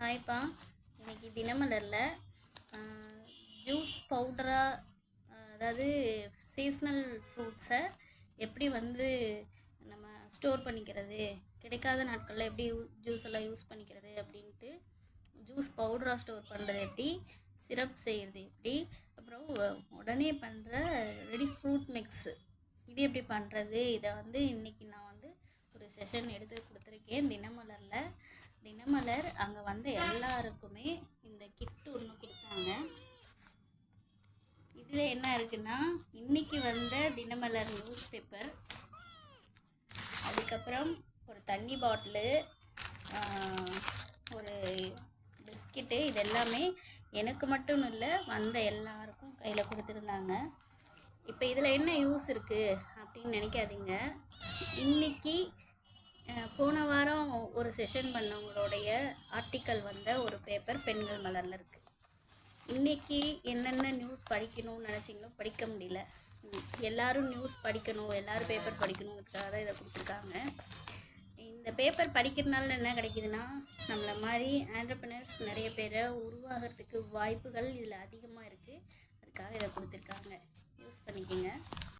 ஹாய்ப்பா. இன்னைக்கு தினமலரில் ஜூஸ் பவுடராக, அதாவது சீஸ்னல் ஃப்ரூட்ஸை எப்படி நம்ம ஸ்டோர் பண்ணிக்கிறது, கிடைக்காத நாட்களில் எப்படி ஜூஸ் எல்லாம் யூஸ் பண்ணிக்கிறது அப்படின்ட்டு, ஜூஸ் பவுடராக ஸ்டோர் பண்ணுறது எப்படி, சிரப் செய்கிறது எப்படி, அப்புறம் உடனே பண்ணுற ரெடி ஃப்ரூட் மிக்ஸு இது எப்படி பண்ணுறது, இதை இன்றைக்கி நான் ஒரு செஷன் எடுத்து கொடுத்துருக்கேன் தினமலர் அங்கே எல்லாருக்குமே இந்த கிட்டு ஒன்று கொடுத்தாங்க. இதில் என்ன இருக்குன்னா, இன்னைக்கு தினமலர் நியூஸ் பேப்பர், அதுக்கப்புறம் ஒரு தண்ணி பாட்டிலு, ஒரு பிஸ்கெட்டு, இது எல்லாமே எனக்கு மட்டும் இல்லை, எல்லாருக்கும் கையில் கொடுத்துருந்தாங்க. இப்போ இதில் என்ன யூஸ் இருக்குது அப்படின்னு நினைக்காதீங்க. இன்னைக்கு போன வாரம் ஒரு செஷன் பண்ணவங்களுடைய ஆர்டிக்கல் ஒரு பேப்பர் பெண்கள் மலரில் இருக்குது. இன்றைக்கி என்னென்ன நியூஸ் படிக்கணும்னு நினச்சிங்களோ படிக்க முடியல. எல்லோரும் நியூஸ் படிக்கணும், எல்லோரும் பேப்பர் படிக்கணுங்கிறதுக்காக தான் இதை கொடுத்துருக்காங்க. இந்த பேப்பர் படிக்கிறதுனால என்ன கிடைக்குதுன்னா, நம்மளை மாதிரி ஆண்டர்ப்ரனர்ஸ் நிறைய பேரை உருவாகிறதுக்கு வாய்ப்புகள் இதில் அதிகமாக இருக்குது. அதுக்காக இதை கொடுத்துருக்காங்க. யூஸ் பண்ணிக்கோங்க.